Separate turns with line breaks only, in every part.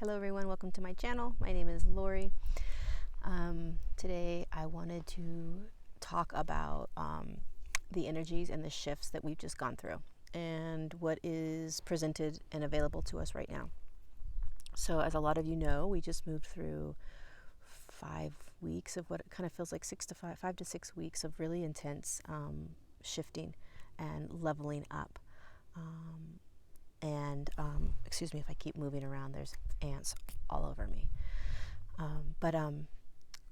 Hello everyone, welcome to my channel. My name is Lori. Today I wanted to talk about the energies and the shifts that we've just gone through and what is presented and available to us right now. So as a lot of you know, we just moved through 5 weeks of what it kind of feels like 5 to 6 weeks of really intense shifting and leveling up. Excuse me if I keep moving around, there's ants all over me. But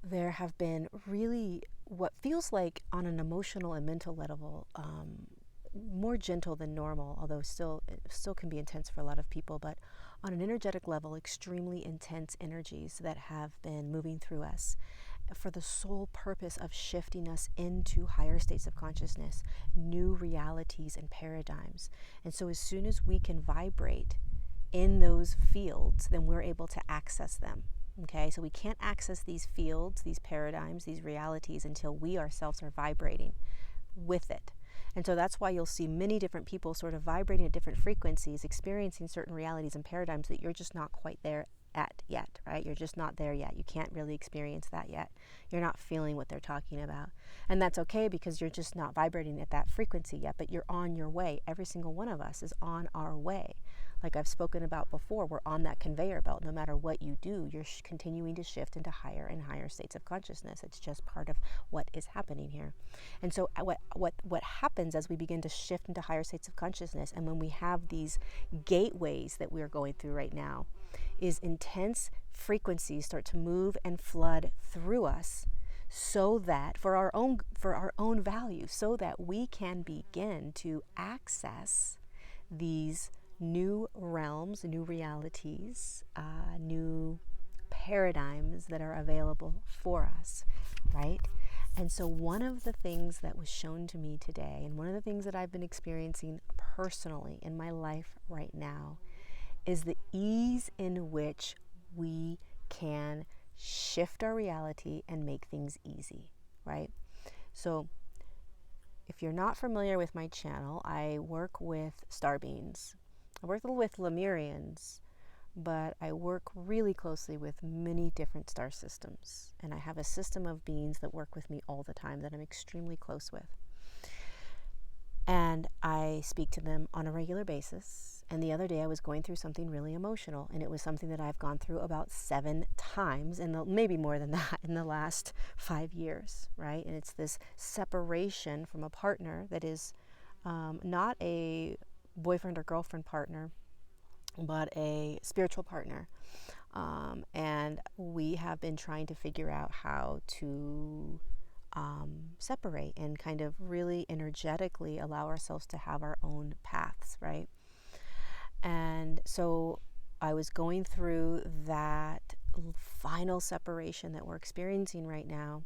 there have been really what feels like on an emotional and mental level more gentle than normal, although it still can be intense for a lot of people, but on an energetic level, extremely intense energies that have been moving through us for the sole purpose of shifting us into higher states of consciousness, new realities and paradigms. And so as soon as we can vibrate in those fields, then we're able to access them. Okay, so we can't access these fields, these paradigms, these realities until we ourselves are vibrating with it. And so that's why you'll see many different people sort of vibrating at different frequencies, experiencing certain realities and paradigms that you're just not quite there at yet, right? You're just not there yet. You can't really experience that yet. You're not feeling what they're talking about. And that's okay because you're just not vibrating at that frequency yet, but you're on your way. Every single one of us is on our way. Like I've spoken about before, we're on that conveyor belt. No matter what you do, you're continuing to shift into higher and higher states of consciousness. It's just part of what is happening here. And so what happens as we begin to shift into higher states of consciousness, and when we have these gateways that we're going through right now, is intense frequencies start to move and flood through us, so that for our own value, so that we can begin to access these new realms, new realities, new paradigms that are available for us, right? And so one of the things that was shown to me today, and one of the things that I've been experiencing personally in my life right now, is the ease in which we can shift our reality and make things easy, right? So if you're not familiar with my channel, I work with star beings. I work with Lemurians, but I work really closely with many different star systems. And I have a system of beings that work with me all the time that I'm extremely close with. And I speak to them on a regular basis. And the other day I was going through something really emotional, and it was something that I've gone through about 7 times, and maybe more than that, in the last 5 years, right? And it's this separation from a partner that is not a boyfriend or girlfriend partner, but a spiritual partner. And we have been trying to figure out how to separate and kind of really energetically allow ourselves to have our own paths, right? And so I was going through that final separation that we're experiencing right now.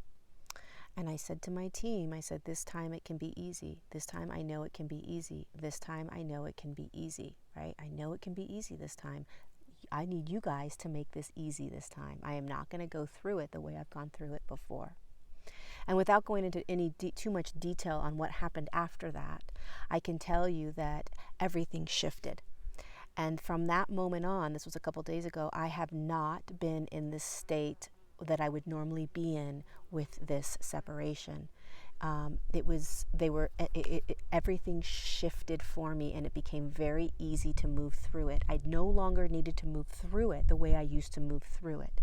And I said to my team, I said, this time it can be easy. This time I know it can be easy. This time I know it can be easy, right? I know it can be easy this time. I need you guys to make this easy this time. I am not going to go through it the way I've gone through it before. And without going into too much detail on what happened after that, I can tell you that everything shifted. And from that moment on, this was a couple days ago, I have not been in the state that I would normally be in with this separation. Everything shifted for me, and it became very easy to move through it. I no longer needed to move through it the way I used to move through it.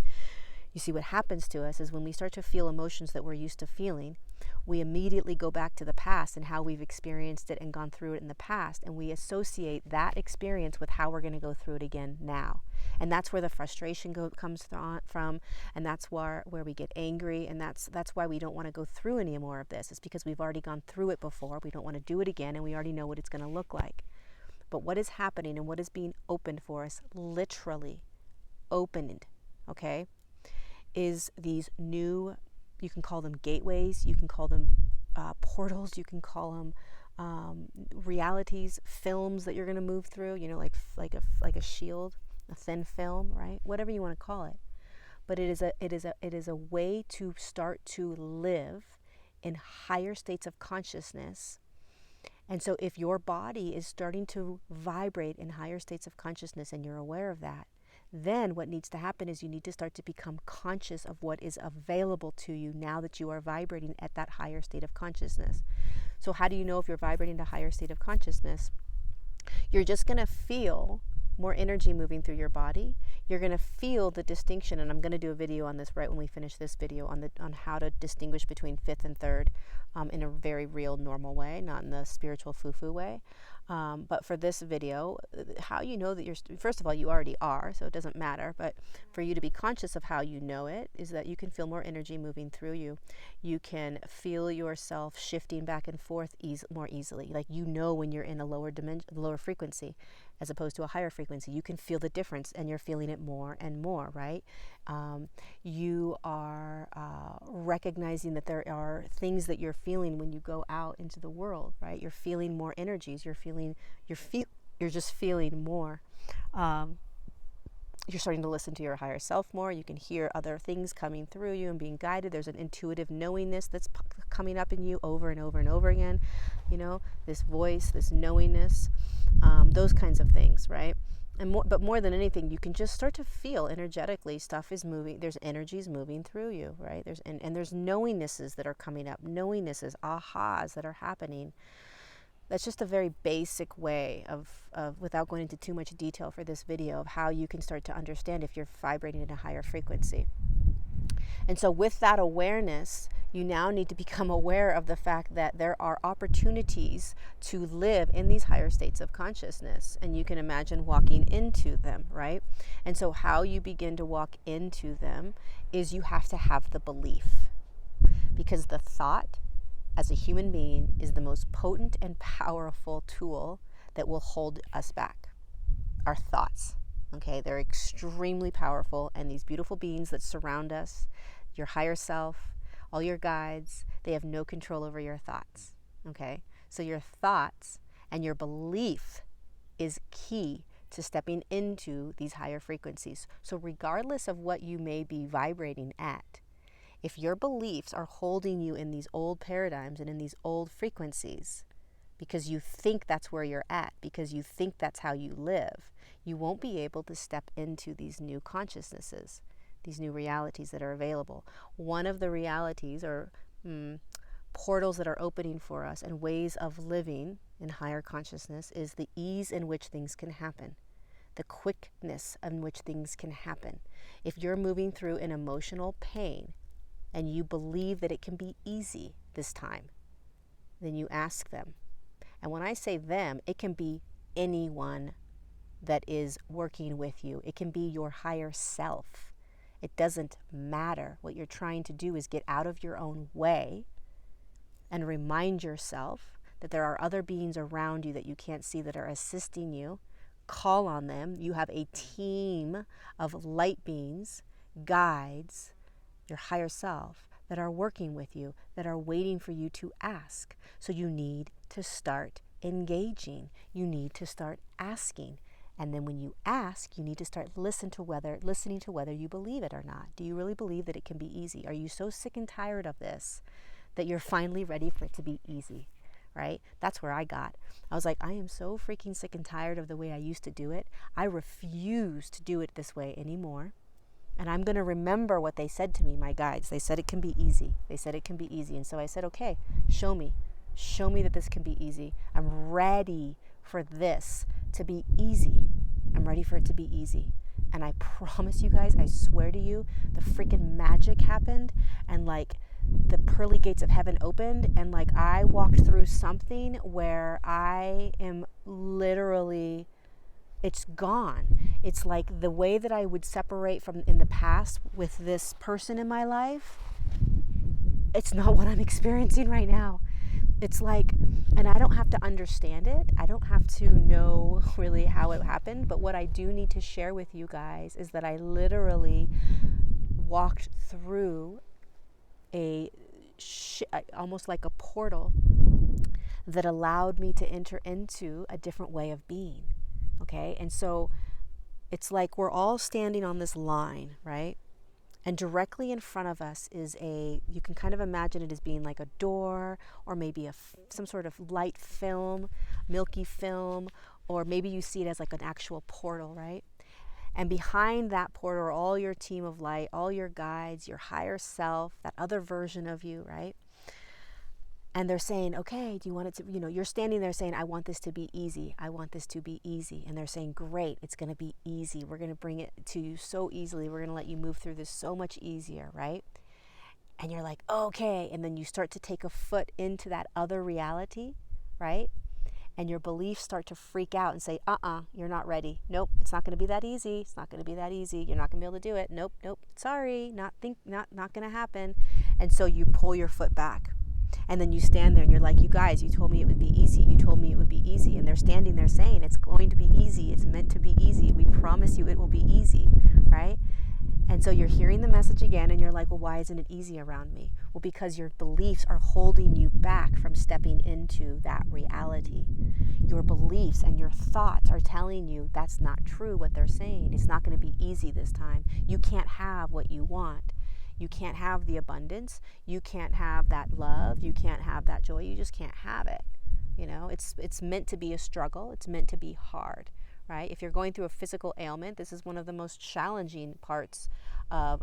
You see, what happens to us is when we start to feel emotions that we're used to feeling, we immediately go back to the past and how we've experienced it and gone through it in the past, and we associate that experience with how we're going to go through it again now. And that's where the frustration comes from, and that's where we get angry, and that's why we don't want to go through any more of this. It's because we've already gone through it before. We don't want to do it again, and we already know what it's going to look like. But what is happening and what is being opened for us, literally opened, okay, is these new, you can call them gateways, you can call them portals, you can call them realities, films that you're going to move through, you know, like a shield, a thin film, right? Whatever you want to call it. But it is a way to start to live in higher states of consciousness. And so if your body is starting to vibrate in higher states of consciousness and you're aware of that, Then what needs to happen is you need to start to become conscious of what is available to you now that you are vibrating at that higher state of consciousness. So how do you know if you're vibrating at a higher state of consciousness? You're just going to feel more energy moving through your body. You're going to feel the distinction, and I'm going to do a video on this right when we finish this video on how to distinguish between fifth and third in a very real, normal way, not in the spiritual foo-foo way. But for this video, how you know that you're, first of all, you already are, so it doesn't matter. But for you to be conscious of how you know it is that you can feel more energy moving through you. You can feel yourself shifting back and forth more easily. Like you know when you're in a lower dimension, lower frequency, as opposed to a higher frequency. You can feel the difference, and you're feeling it more and more, right? You are recognizing that there are things that you're feeling when you go out into the world, right? You're feeling more energies. You're just feeling more. You're starting to listen to your higher self more. You can hear other things coming through you and being guided. There's an intuitive knowingness that's coming up in you over and over and over again. You know, this voice, this knowingness, those kinds of things, right? But more than anything, you can just start to feel energetically stuff is moving. There's energies moving through you, right? There's knowingnesses that are coming up, knowingnesses, ahas that are happening. That's just a very basic way of, without going into too much detail for this video, of how you can start to understand if you're vibrating at a higher frequency. And so with that awareness, you now need to become aware of the fact that there are opportunities to live in these higher states of consciousness. And you can imagine walking into them, right? And so how you begin to walk into them is you have to have the belief. Because the thought, as a human being, is the most potent and powerful tool that will hold us back. Our thoughts, okay? They're extremely powerful, and these beautiful beings that surround us, your higher self, all your guides, they have no control over your thoughts, okay? So your thoughts and your belief is key to stepping into these higher frequencies. So regardless of what you may be vibrating at, if your beliefs are holding you in these old paradigms and in these old frequencies, because you think that's where you're at, because you think that's how you live, you won't be able to step into these new consciousnesses, these new realities that are available. One of the realities or portals that are opening for us and ways of living in higher consciousness is the ease in which things can happen, the quickness in which things can happen. If you're moving through an emotional pain, and you believe that it can be easy this time, then you ask them. And when I say them, it can be anyone that is working with you. It can be your higher self. It doesn't matter. What you're trying to do is get out of your own way and remind yourself that there are other beings around you that you can't see that are assisting you. Call on them. You have a team of light beings, guides, your higher self, that are working with you, that are waiting for you to ask. So you need to start engaging. You need to start asking. And then when you ask, you need to start listening to whether you believe it or not. Do you really believe that it can be easy? Are you so sick and tired of this that you're finally ready for it to be easy? Right? That's where I got. I was like, I am so freaking sick and tired of the way I used to do it. I refuse to do it this way anymore. And I'm going to remember what they said to me, my guides. They said it can be easy. They said it can be easy. And so I said, okay, show me. Show me that this can be easy. I'm ready for this to be easy. I'm ready for it to be easy. And I promise you guys, I swear to you, the freaking magic happened. And like the pearly gates of heaven opened. And like I walked through something where I am literally... it's gone. It's like the way that I would separate from in the past with this person in my life, it's not what I'm experiencing right now. It's like, and I don't have to understand it. I don't have to know really how it happened. But what I do need to share with you guys is that I literally walked through almost like a portal that allowed me to enter into a different way of being. Okay, and so it's like we're all standing on this line, right? And directly in front of us is you can kind of imagine it as being like a door, or maybe some sort of light film, milky film, or maybe you see it as like an actual portal, right? And behind that portal are all your team of light, all your guides, your higher self, that other version of you, right? And they're saying, okay, do you want it to, you're standing there saying, I want this to be easy. I want this to be easy. And they're saying, great, it's going to be easy. We're going to bring it to you so easily. We're going to let you move through this so much easier, right? And you're like, okay. And then you start to take a foot into that other reality, right? And your beliefs start to freak out and say, you're not ready. Nope, it's not going to be that easy. It's not going to be that easy. You're not going to be able to do it. Nope, sorry, not going to happen. And so you pull your foot back. And then you stand there and you're like, you guys, you told me it would be easy. You told me it would be easy. And they're standing there saying, it's going to be easy. It's meant to be easy. We promise you it will be easy, right? And so you're hearing the message again and you're like, well, why isn't it easy around me? Well, because your beliefs are holding you back from stepping into that reality. Your beliefs and your thoughts are telling you that's not true what they're saying. It's not going to be easy this time. You can't have what you want. You can't have the abundance. You can't have that love. You can't have that joy. You just can't have it. It's meant to be a struggle. It's meant to be hard, right? If you're going through a physical ailment, this is one of the most challenging parts of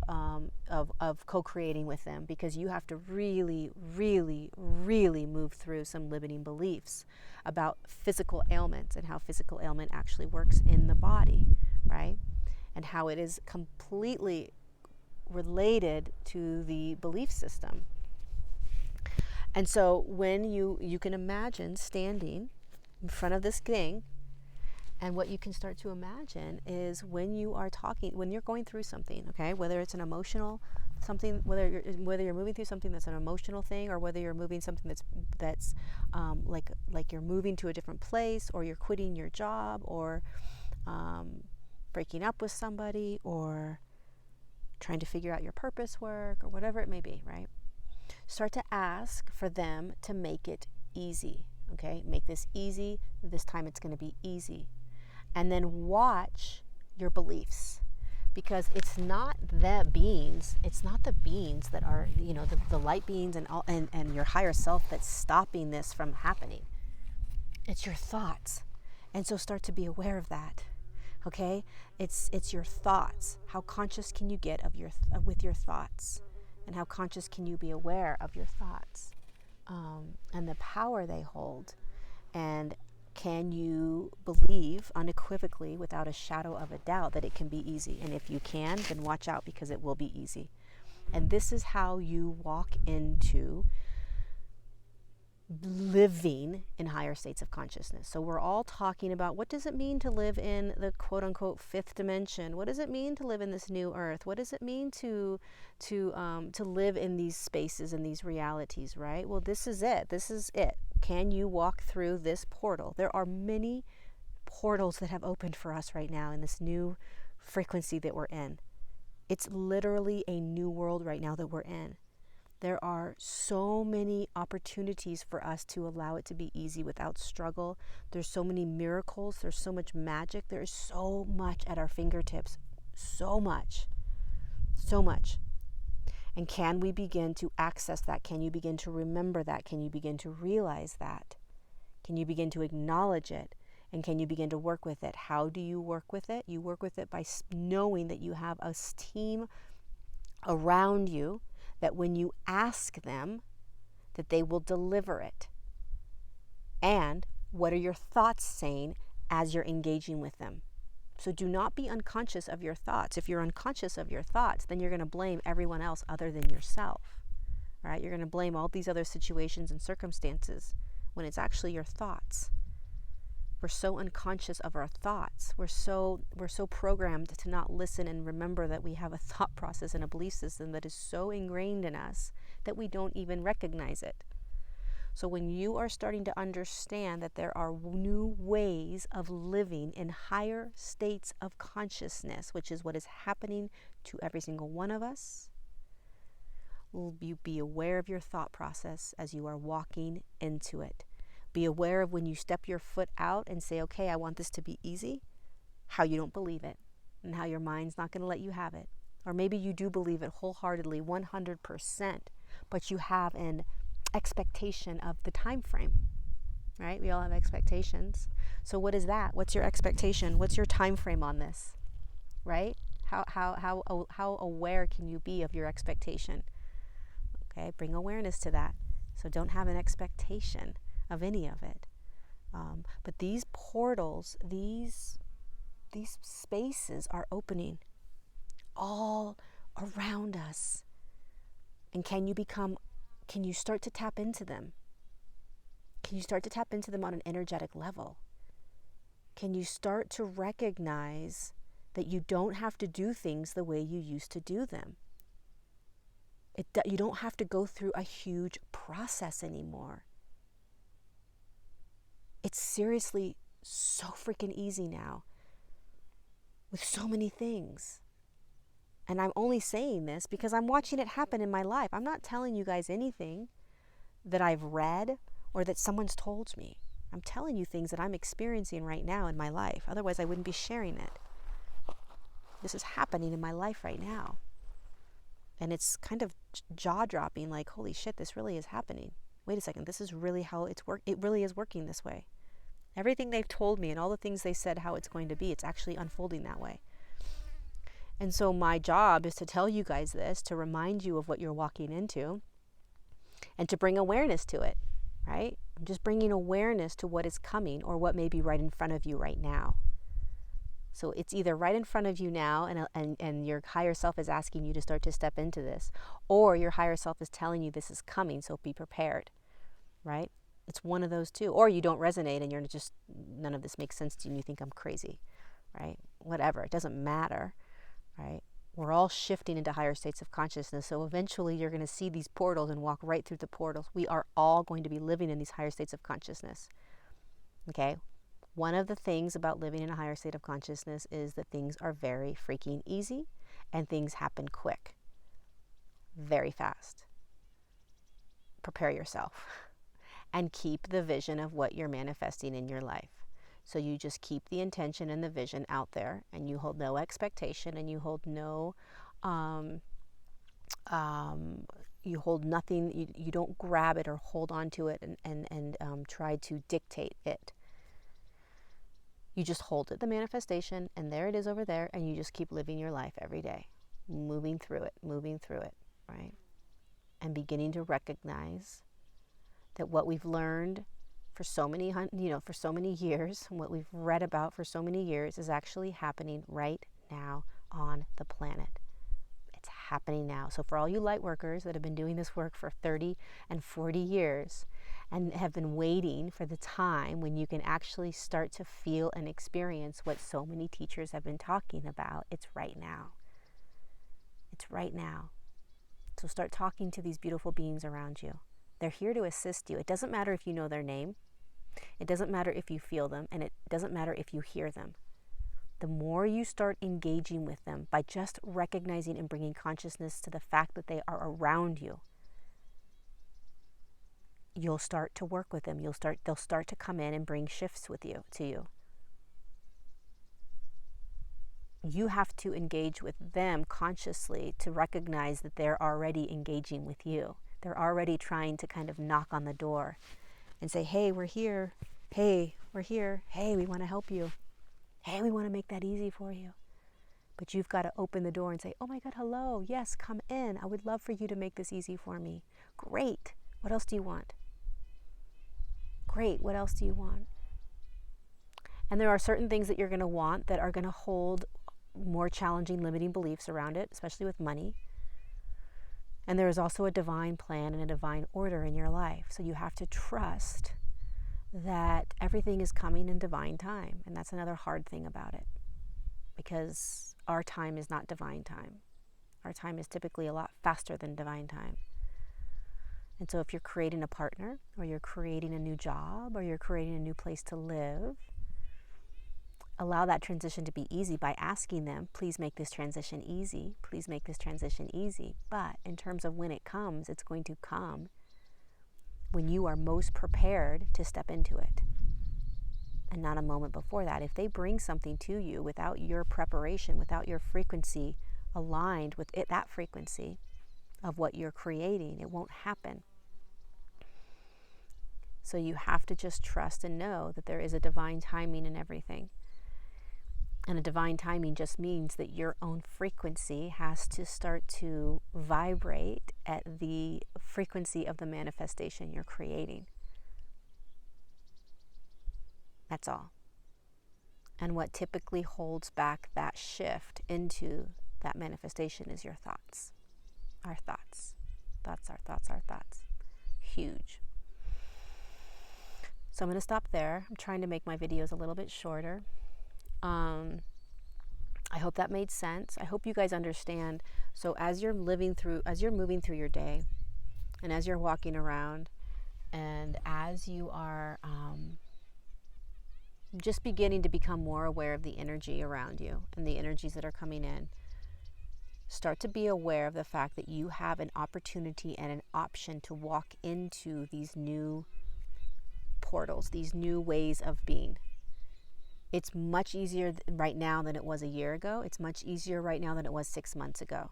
co-creating with them, because you have to really, really, really move through some limiting beliefs about physical ailments and how physical ailment actually works in the body, right? And how it is completely related to the belief system. And so when you can imagine standing in front of this thing, and what you can start to imagine is when you're going through something, okay, whether it's an emotional something, whether you're moving through something that's an emotional thing, or whether you're moving something that's like you're moving to a different place, or you're quitting your job, or breaking up with somebody, or trying to figure out your purpose work, or whatever it may be, right? Start to ask for them to make it easy, okay? Make this easy. This time it's going to be easy. And then watch your beliefs, because it's not the beings that are, the light beings and your higher self that's stopping this from happening. It's your thoughts. And so start to be aware of that. Okay, it's your thoughts. How conscious can you get with your thoughts, and how conscious can you be aware of your thoughts, and the power they hold, and can you believe unequivocally, without a shadow of a doubt, that it can be easy? And if you can, then watch out, because it will be easy. And this is how you walk into living in higher states of consciousness. So we're all talking about, what does it mean to live in the quote unquote fifth dimension? What does it mean to live in this new earth? What does it mean to live in these spaces and these realities, right? Well, this is it. Can you walk through this portal? There are many portals that have opened for us right now in this new frequency that we're in. It's literally a new world right now that we're in. There are so many opportunities for us to allow it to be easy without struggle. There's so many miracles. There's so much magic. There is so much at our fingertips. So much. And can we begin to access that? Can you begin to remember that? Can you begin to realize that? Can you begin to acknowledge it? And can you begin to work with it? How do you work with it? You work with it by knowing that you have a team around you, that when you ask them, that they will deliver it. And what are your thoughts saying as you're engaging with them? So do not be unconscious of your thoughts. If you're unconscious of your thoughts, then you're going to blame everyone else other than yourself. All right? You're going to blame all these other situations and circumstances when it's actually your thoughts. We're so unconscious of our thoughts. We're so programmed to not listen and remember that we have a thought process and a belief system that is so ingrained in us that we don't even recognize it. So when you are starting to understand that there are new ways of living in higher states of consciousness, which is what is happening to every single one of us, will you be aware of your thought process as you are walking into it. Be aware of when you step your foot out and say, okay, I want this to be easy, how you don't believe it and how your mind's not going to let you have it. Or maybe you do believe it wholeheartedly, 100%, but you have an expectation of the time frame, right? We all have expectations. So what is that? What's your expectation? What's your time frame on this? right? How aware can you be of your expectation? Okay, bring awareness to that. So don't have an expectation of any of it. But these portals, these spaces are opening all around us. And can you start to tap into them? Can you start to tap into them on an energetic level? Can you start to recognize that you don't have to do things the way you used to do them? You don't have to go through a huge process anymore. It's seriously so freaking easy now with so many things. And I'm only saying this because I'm watching it happen in my life. I'm not telling you guys anything that I've read or that someone's told me. I'm telling you things that I'm experiencing right now in my life. Otherwise, I wouldn't be sharing it. This is happening in my life right now. And it's kind of jaw-dropping, like, holy shit, this really is happening. Wait a second, this is really how it really is working this way. Everything they've told me and all the things they said how it's going to be, it's actually unfolding that way. And so my job is to tell you guys this, to remind you of what you're walking into, and to bring awareness to it, right? I'm just bringing awareness to what is coming or what may be right in front of you right now. So it's either right in front of you now and your higher self is asking you to start to step into this, or your higher self is telling you this is coming, so be prepared, right? It's one of those two. Or you don't resonate and you're just, none of this makes sense to you and you think I'm crazy, right? Whatever, it doesn't matter, right? We're all shifting into higher states of consciousness, so eventually you're going to see these portals and walk right through the portals. We are all going to be living in these higher states of consciousness, okay? One of the things about living in a higher state of consciousness is that things are very freaking easy and things happen quick, very fast. Prepare yourself and keep the vision of what you're manifesting in your life. So you just keep the intention and the vision out there, and you hold no expectation, and you hold no, you hold nothing, you don't grab it or hold on to it and try to dictate it. You just hold it, the manifestation, and there it is over there, and you just keep living your life every day, moving through it, right? And beginning to recognize that what we've learned for so many years, and what we've read about for so many years is actually happening right now on the planet. It's happening now. So for all you light workers that have been doing this work for 30 and 40 years and have been waiting for the time when you can actually start to feel and experience what so many teachers have been talking about, it's right now. It's right now. So start talking to these beautiful beings around you. They're here to assist you. It doesn't matter if you know their name. It doesn't matter if you feel them, and it doesn't matter if you hear them. The more you start engaging with them by just recognizing and bringing consciousness to the fact that they are around you, you'll start to work with them. They'll start to come in and bring shifts to you. You have to engage with them consciously to recognize that they're already engaging with you. They're already trying to kind of knock on the door and say, hey, we're here. Hey, we're here. Hey, we want to help you. Hey, we want to make that easy for you. But you've got to open the door and say, oh my God, hello. Yes, come in. I would love for you to make this easy for me. Great. What else do you want? Great. What else do you want? And there are certain things that you're going to want that are going to hold more challenging, limiting beliefs around it, especially with money. And there is also a divine plan and a divine order in your life. So you have to trust that everything is coming in divine time. And that's another hard thing about it, because our time is not divine time. Our time is typically a lot faster than divine time. And so if you're creating a partner, or you're creating a new job, or you're creating a new place to live, allow that transition to be easy by asking them, please make this transition easy. Please make this transition easy. But in terms of when it comes, it's going to come when you are most prepared to step into it, and not a moment before that. If they bring something to you without your preparation, without your frequency aligned with it, that frequency of what you're creating, it won't happen. So you have to just trust and know that there is a divine timing in everything. And a divine timing just means that your own frequency has to start to vibrate at the frequency of the manifestation you're creating. That's all. And what typically holds back that shift into that manifestation is your thoughts. Our thoughts. Thoughts, our thoughts, our thoughts. Huge. So I'm going to stop there. I'm trying to make my videos a little bit shorter. I hope that made sense. I hope you guys understand. So as you're moving through your day, and as you're walking around, and as you are just beginning to become more aware of the energy around you and the energies that are coming in, start to be aware of the fact that you have an opportunity and an option to walk into these new portals, these new ways of being. It's much easier right now than it was a year ago. It's much easier right now than it was 6 months ago.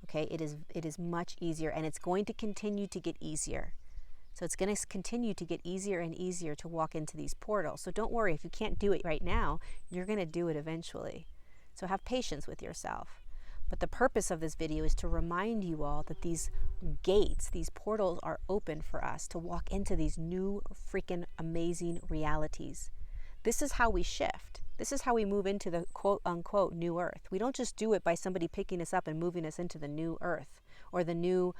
Okay, it is much easier, and it's going to continue to get easier. So it's going to continue to get easier and easier to walk into these portals. So don't worry, if you can't do it right now, you're going to do it eventually. So have patience with yourself. But the purpose of this video is to remind you all that these gates, these portals are open for us to walk into these new freaking amazing realities. This is how we shift. This is how we move into the quote unquote new earth. We don't just do it by somebody picking us up and moving us into the new earth or the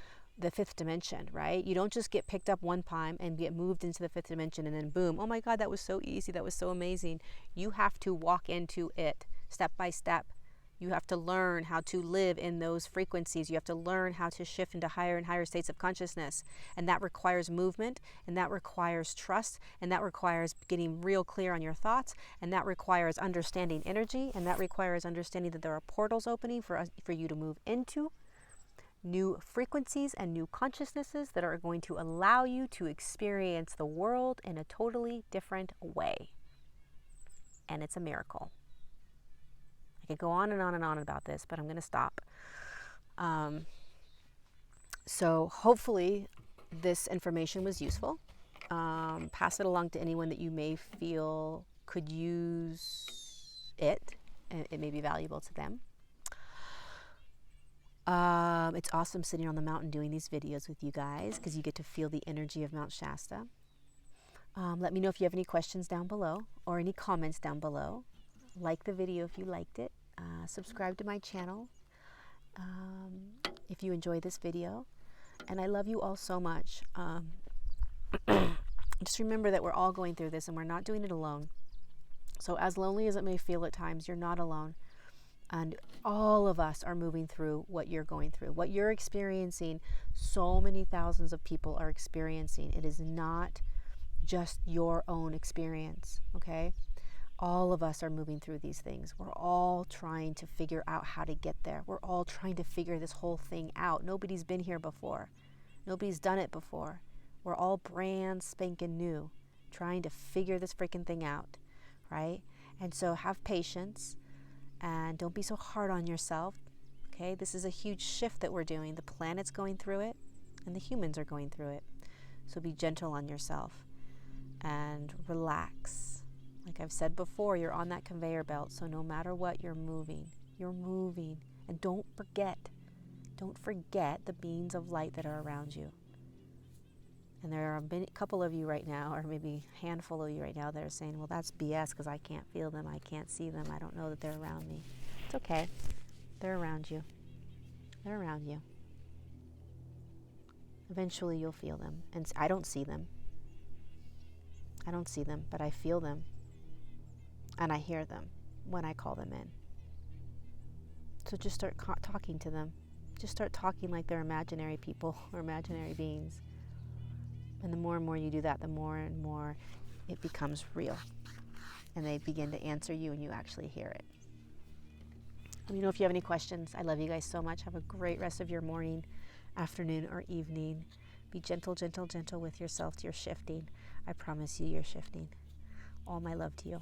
fifth dimension, right? You don't just get picked up one time and get moved into the fifth dimension and then boom, oh my God, that was so easy. That was so amazing. You have to walk into it step by step. You have to learn how to live in those frequencies. You have to learn how to shift into higher and higher states of consciousness. And that requires movement, and that requires trust, and that requires getting real clear on your thoughts, and that requires understanding energy, and that requires understanding that there are portals opening for you to move into new frequencies and new consciousnesses that are going to allow you to experience the world in a totally different way. And it's a miracle. I could go on and on and on about this, but I'm going to stop. So hopefully this information was useful. Pass it along to anyone that you may feel could use it, and it may be valuable to them. It's awesome sitting on the mountain doing these videos with you guys because you get to feel the energy of Mount Shasta. Let me know if you have any questions down below or any comments down below. Like the video if you liked it. Subscribe to my channel if you enjoy this video. And I love you all so much. Just remember that we're all going through this and we're not doing it alone. So as lonely as it may feel at times, you're not alone. And all of us are moving through what you're going through. What you're experiencing, so many thousands of people are experiencing. It is not just your own experience, okay? All of us are moving through these things. We're all trying to figure out how to get there. We're all trying to figure this whole thing out. Nobody's been here before. Nobody's done it before. We're all brand spanking new, trying to figure this freaking thing out, right? And so have patience and don't be so hard on yourself, okay? This is a huge shift that we're doing. The planet's going through it and the humans are going through it. So be gentle on yourself and relax. Like I've said before, you're on that conveyor belt, so no matter what, you're moving. You're moving. And don't forget the beings of light that are around you. And there are a couple of you right now, or maybe a handful of you right now that are saying, well, that's BS because I can't feel them, I can't see them, I don't know that they're around me. It's okay. They're around you. They're around you. Eventually you'll feel them. And I don't see them. I don't see them, but I feel them. And I hear them when I call them in. So just start talking to them. Just start talking like they're imaginary people or imaginary beings. And the more and more you do that, the more and more it becomes real. And they begin to answer you and you actually hear it. Let me know if you have any questions. I love you guys so much. Have a great rest of your morning, afternoon, or evening. Be gentle, gentle, gentle with yourself. You're shifting. I promise you, you're shifting. All my love to you.